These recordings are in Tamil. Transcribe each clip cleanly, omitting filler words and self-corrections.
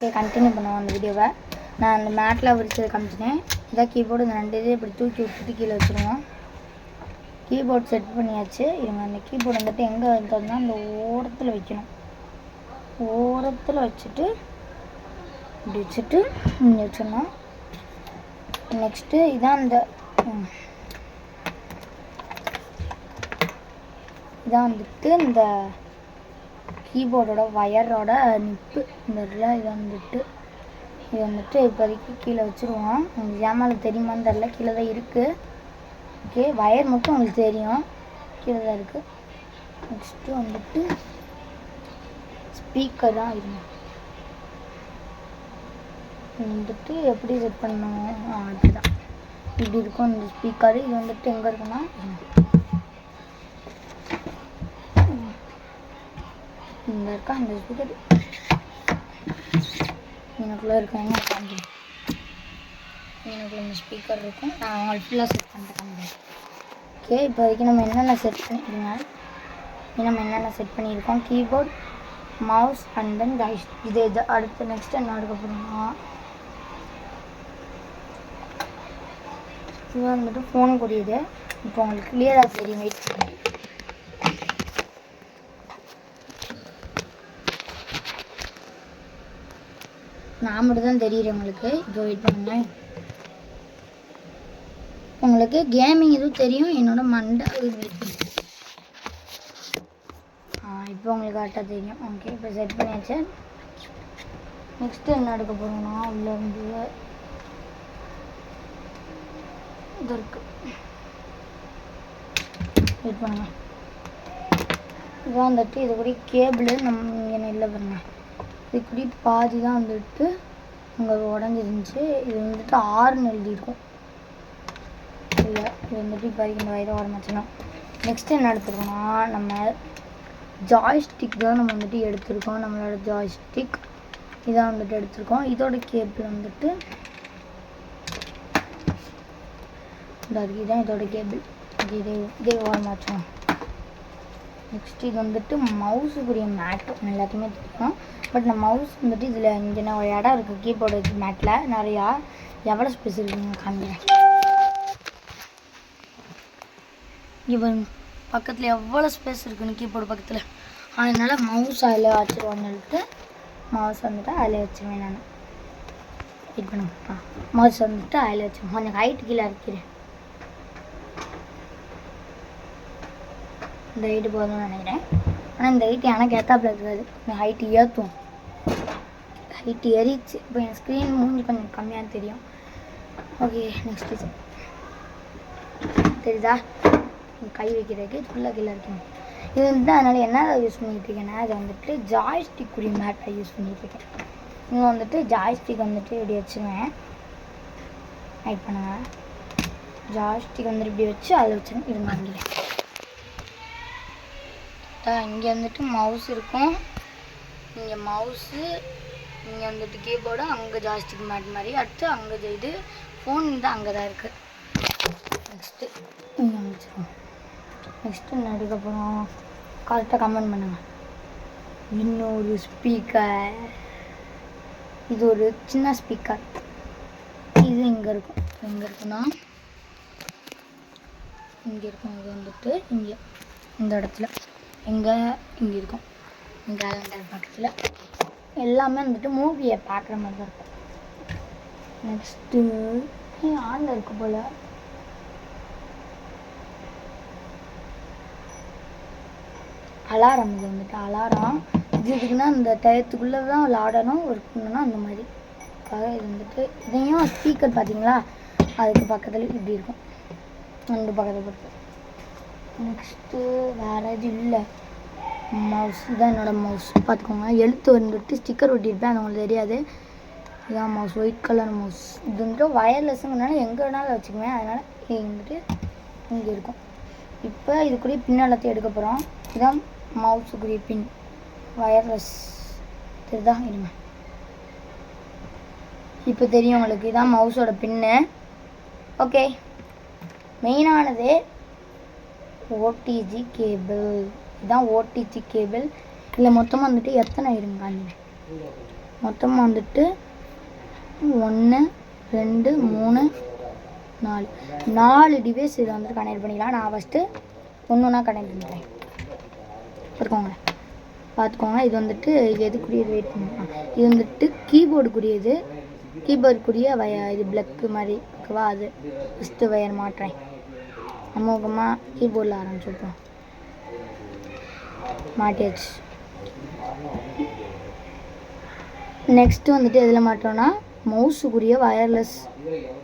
கண்டினியூ பண்ணுவோம் அந்த வீடியோவை. நான் அந்த மேட்டில் விரிச்சதை காமிச்சினேன். இதான் கீபோர்டு. இந்த 2 இதை இப்படி தூக்கி விட்டுட்டு கீழே வச்சுருவோம். கீபோர்ட் செட் பண்ணியாச்சு. இவங்க அந்த கீபோர்டு வந்துட்டு எங்கே வைக்கிறதுனா அந்த ஓரத்தில் வைக்கணும். ஓரத்தில் வச்சுட்டு இப்படி வச்சுட்டு இங்கே வச்சிடணும். நெக்ஸ்ட்டு இதான் இதான் வந்துட்டு இந்த கீபோர்டோட வயரோட நிப்பு இந்த இடத்துல இது வந்துட்டு இப்போதைக்கு கீழே வச்சுருவோம். உங்களுக்கு ஏமால தெரியுமான்னு தெரில, கீழே தான் இருக்குது. ஓகே, வயர் மட்டும் உங்களுக்கு தெரியும், கீழே தான் இருக்குது. நெக்ஸ்ட்டு வந்துட்டு ஸ்பீக்கர் தான் இருக்கும். வந்துட்டு எப்படி செட் பண்ணணும் அப்படி தான் இப்படி இருக்கும் இந்த ஸ்பீக்கரு. இது வந்துட்டு எங்கே இருக்குன்னா இங்கே இருக்கா இந்த ஸ்பீக்கர். எனக்குள்ளே இருக்காங்க எனக்குள்ள இந்த ஸ்பீக்கர் இருக்கும். நான் அவங்களுக்கு ஃபுல்லாக செட் பண்ணுறேன். ஓகே, இப்போதைக்கு நம்ம என்னென்ன செட் பண்ணியிருக்கோம் keyboard, mouse and then guys. இது அடுத்து நெக்ஸ்ட் என்ன எடுக்க போகிறோம்னா இது வந்துட்டு ஃபோன் கூடியது. இப்போ உங்களுக்கு கிளியராக தெரியும். வெயிட் பண்ணி நான் மட்டும் தான் தெரியுது உங்களுக்கு. இப்போ வெயிட் பண்ணுங்க. உங்களுக்கு கேமிங் எதுவும் தெரியும், என்னோட மண்டை வெயிட் பண்ணு. இப்போ உங்களுக்கு கரெக்டாக தெரியும். ஓகே, இப்போ செட் பண்ணியாச்சு. நெக்ஸ்ட்டு என்ன எடுக்க போகிறோம்னா உள்ளேருந்து இது இருக்கு. வெயிட் பண்ணுங்க. இதான் வந்துட்டு இது கூட கேபிள் நம்ம என்ன இல்லை பாருங்க. இதுக்குடி பாதி தான் வந்துட்டு உங்களுக்கு உடஞ்சிருந்துச்சு. இது வந்துட்டு 6ன்னு எழுதியிருக்கும். இல்லை, இது வந்துட்டு இப்போ இந்த வயதை ஆரம்பிச்சிடும். நெக்ஸ்ட்டு என்ன எடுத்துருக்கோம்னா நம்ம ஜாய்ஸ்டிக் தான் நம்ம வந்துட்டு எடுத்துருக்கோம். நம்மளோட ஜாய்ஸ்டிக் இதான் வந்துட்டு எடுத்துருக்கோம். இதோட கேபிள் வந்துட்டு இதுதான் இதோட கேபிள். இதே ஆரம்பிச்சோம். நெக்ஸ்ட் இது வந்துட்டு மவுஸுக்குரிய மேட்டு எல்லாத்தையுமே தெரியும். பட் நம்ம மவுஸ் வந்துட்டு இதில் இங்கே ஒரு இடம் இருக்குது கீபோர்டு மேட்டில் நிறையா. எவ்வளோ ஸ்பேஸ் இருக்குன்னு காமிக்கிறேன். இங்கே பக்கத்தில் எவ்வளோ ஸ்பேஸ் இருக்குன்னு கீபோர்டு பக்கத்தில். அதனால் மவுஸ் அதில் வச்சுருவோன்னு சொல்லிட்டு மவுஸ் வந்துட்டு அதில் வச்சுருவேன் நான். வெயிட் பண்ணுங்க. மவுஸ் வந்துட்டு அதில் வச்சுருவேன். கொஞ்சம் ஹைட்டு கீழே இருக்கிறேன். இந்த ஹைட்டு போதும்னு நினைக்கிறேன். ஆனால் இந்த ஹைட்டு எனக்கு ஏற்றாப்புல இருக்காது. இந்த ஹைட்டு ஏற்றும். ஹைட்டு ஏறிச்சு. இப்போ என் ஸ்க்ரீன் மூஞ்சி கொஞ்சம் கம்மியாக தெரியும். ஓகே, நெக்ஸ்ட் இது தெரியுதா கை வைக்கிறதுக்கு ஃபுல்லாக கீழே இருக்கணும். இது வந்து அதனால் என்ன யூஸ் பண்ணிகிட்டு இருக்கேன்னா இது வந்துட்டு ஜாய்ஸ்டிக் குடி மேட்டை யூஸ் பண்ணிகிட்ருக்கேன். இங்கே வந்துட்டு ஜாய்ஸ்டிக் வந்துட்டு இப்படி வச்சுருவேன். வெயிட் பண்ணுங்கள். ஜாய்ஸ்டிக் வந்துட்டு இப்படி வச்சு அதில் வச்சுருவேன். இது வாங்கிக்கிறேன். இங்கே வந்துட்டு மவுஸ் இருக்கும். இங்கே மவுஸு, இங்கே வந்துட்டு கீபோர்டு, அங்கே ஜாய்ஸ்டிக் மேட் மாதிரி. அடுத்து அங்கே இது ஃபோன் வந்து அங்கே தான் இருக்குது. நெக்ஸ்ட்டு இங்கே வச்சுருவோம். நெக்ஸ்ட்டு என்ன எடுக்க போகிறோம் கரெக்டாக கமெண்ட் பண்ணுங்கள். இன்னொரு ஸ்பீக்கர். இது ஒரு சின்ன ஸ்பீக்கர். இது இங்கே இருக்கும். எங்கே இருக்குன்னா இங்கே இருக்கும். இது வந்துட்டு இங்கே இந்த இடத்துல இங்கே இருக்கும். இங்கே கேலண்டர் பக்கத்தில் எல்லாமே வந்துட்டு மூவியை பார்க்குற மாதிரி தான் இருக்கும். நெக்ஸ்ட்டு ஆனில் இருக்கு போல். அலாரம். இது வந்துட்டு அலாரம். இது எதுக்குன்னா இந்த டயத்துக்குள்ளே தான் விளாடணும் ஒர்க் பண்ணணும் அந்த மாதிரி. இது வந்துட்டு இதையும் ஸ்பீக்கர் பார்த்தீங்களா அதுக்கு பக்கத்தில் இப்படி இருக்கும். 2 பக்கத்தில் பக்கத்தில். நெக்ஸ்ட்டு வேறு எது இல்லை. மவுஸ். இதுதான் என்னோடய மவுஸ். பார்த்துக்கோங்க, எழுத்து வந்துட்டு ஸ்டிக்கர் ஒட்டியிருப்பேன், அது உங்களுக்கு தெரியாது. இதுதான் மவுஸ், ஒயிட் கலர் மவுஸ். இது வந்துட்டு வயர்லெஸ்ஸுங்கிறனால எங்கே வேணாலும் வச்சுக்குவேன். அதனால் இது வந்துட்டு இங்கே இருக்கும். இப்போ இதுக்குரிய பின் எல்லாத்தையும் எடுக்க போகிறோம். இதுதான் மவுஸுக்குரிய பின், வயர்லெஸ். தெரியுதா? இருங்க, இப்போ தெரியும் உங்களுக்கு. இதுதான் மவுஸோட பின்னு. ஓகே, மெயினானது ஓடிஜி கேபிள். இதுதான் ஓடிஜி கேபிள். இதில் மொத்தமாக வந்துட்டு எத்தனை இருங்க மொத்தமாக வந்துட்டு 1 2 3 4 டிவைஸ் இதை வந்துட்டு கனெக்ட் பண்ணிக்கலாம். நான் ஃபஸ்ட்டு ஒன்று கனெக்ட் பண்ணுறேன். பார்த்துக்கோங்க. இது வந்துட்டு எதுக்குரியது வெயிட் பண்ணலாம். இது வந்துட்டு கீபோர்டுக்குரியது. கீபோர்டுக்குரிய இது பிளக்கு மாதிரி இருக்குவா, அது ஃபஸ்ட்டு வயர் மாட்டுறேன். அமோகமாக கீபோர்டில் ஆரம்பிச்சுப்போம். மாட்டியாச்சு. நெக்ஸ்ட்டு வந்துட்டு எதில் மாட்டோம்னா மவுஸுக்குரிய வயர்லெஸ்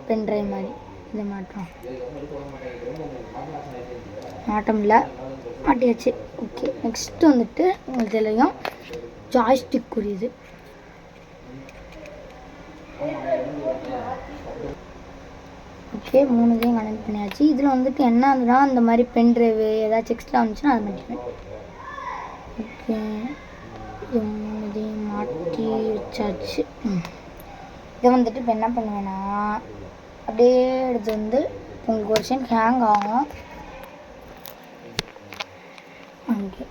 பென்ட்ரைவ் மாதிரி இதை மாட்டோம். மாட்டோம்ல, மாட்டியாச்சு. ஓகே, நெக்ஸ்ட்டு வந்துட்டு இதுலேயும் ஜாய்ஸ்டிக்குரியது. ஓகே, 3 இதையும் கனெக்ட் பண்ணியாச்சு. இதில் வந்துட்டு என்ன ஆகுதுன்னா இந்த மாதிரி பென்ட்ரைவு ஏதாச்சும் எக்ஸ்ட்ரா வந்துச்சுன்னா அதை மாட்டிப்பேன். ஓகே, இதையும் மாட்டி வச்சாச்சு. இதை வந்துட்டு இப்போ என்ன பண்ணுவேன்னா அப்படியே எடுத்து வந்து உங்களுக்கு ஒரு செகண்ட் ஹேங் ஆகும். ஓகே,